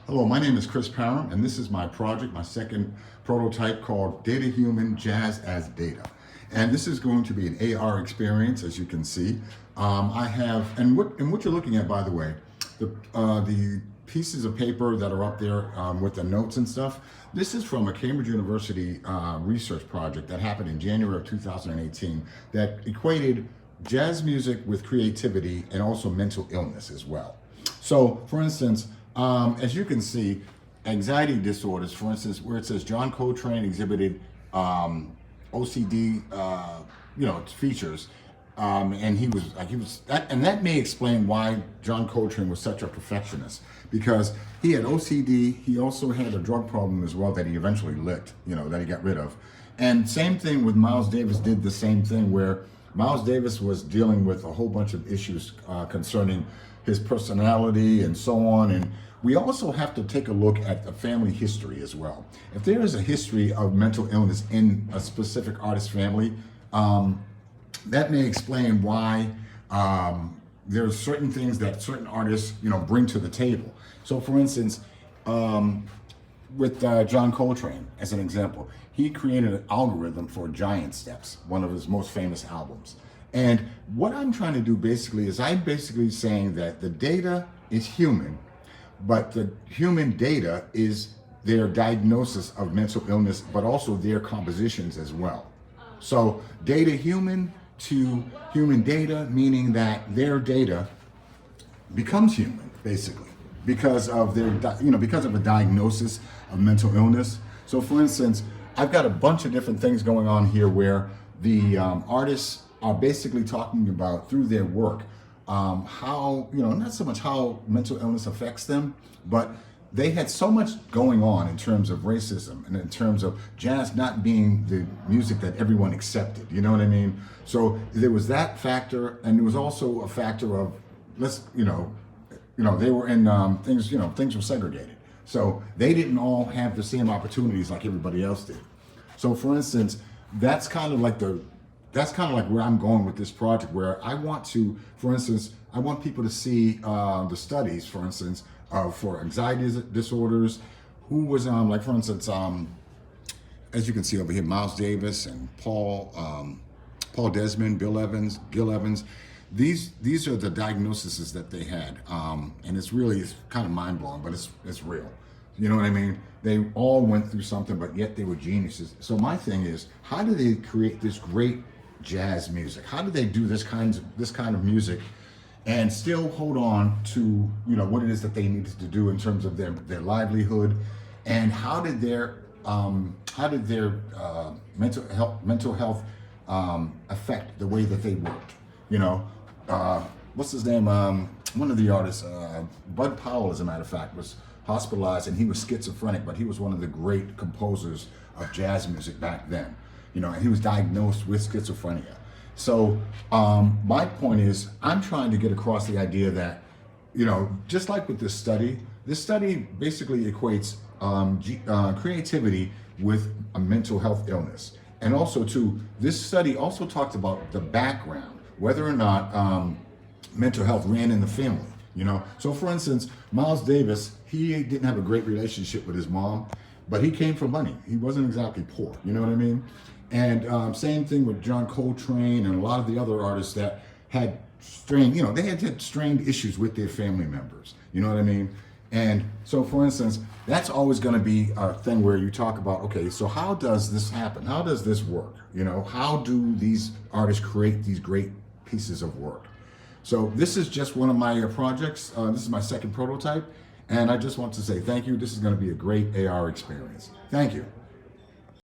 Hello, my name is Chris Parham, and this is my project, my second prototype called Data Human Jazz as Data. And this is going to be an AR experience, as you can see. What you're looking at, by the way, the pieces of paper that are up there with the notes and stuff, this is from a Cambridge University research project that happened in January of 2018 that equated jazz music with creativity and also mental illness as well. So, for instance, as you can see, anxiety disorders, for instance, where it says John Coltrane exhibited OCD, features, and that may explain why John Coltrane was such a perfectionist, because he had OCD. He also had a drug problem as well that he eventually licked, that he got rid of. And same thing with Miles Davis did the same thing, where Miles Davis was dealing with a whole bunch of issues concerning his personality and so on. And we also have to take a look at the family history as well. If there is a history of mental illness in a specific artist family, that may explain why there's certain things that certain artists, bring to the table. So for instance, with John Coltrane, as an example, he created an algorithm for Giant Steps, one of his most famous albums. And what I'm trying to do basically is I'm basically saying that the data is human, but the human data is their diagnosis of mental illness, but also their compositions as well. So data human to human data, meaning that their data becomes human, basically, because of their, because of a diagnosis of mental illness. So for instance, I've got a bunch of different things going on here where the artists are basically talking about, through their work, how, not so much how mental illness affects them, but they had so much going on in terms of racism and in terms of jazz not being the music that everyone accepted, you know what I mean? So there was that factor, and there was also a factor of, they were in things were segregated. So they didn't all have the same opportunities like everybody else did. So for instance, that's kind of like where I'm going with this project, where I want to, for instance, I want people to see the studies, for instance, for anxiety disorders, who was like, for instance, as you can see over here, Miles Davis and Paul Desmond, Gil Evans. These are the diagnoses that they had, and it's kind of mind blowing, but it's real. You know what I mean? They all went through something, but yet they were geniuses. So my thing is, how do they create this great jazz music? How do they do this kind of music and still hold on to what it is that they needed to do in terms of their livelihood? And how did their mental health affect the way that they worked? What's his name? One of the artists, Bud Powell, as a matter of fact, was hospitalized, and he was schizophrenic, but he was one of the great composers of jazz music back then. And he was diagnosed with schizophrenia. So my point is, I'm trying to get across the idea that, just like with this study basically equates creativity with a mental health illness. And also too, this study also talks about the background, whether or not mental health ran in the family. So for instance, Miles Davis, he didn't have a great relationship with his mom, but he came from money. He wasn't exactly poor, you know what I mean? And same thing with John Coltrane and a lot of the other artists that had strained, they had strained issues with their family members, you know what I mean? And so for instance, that's always gonna be a thing where you talk about, okay, so how does this happen? How does this work? How do these artists create these great pieces of work? So this is just one of my projects. This is my second prototype. And I just want to say thank you. This is going to be a great AR experience. Thank you.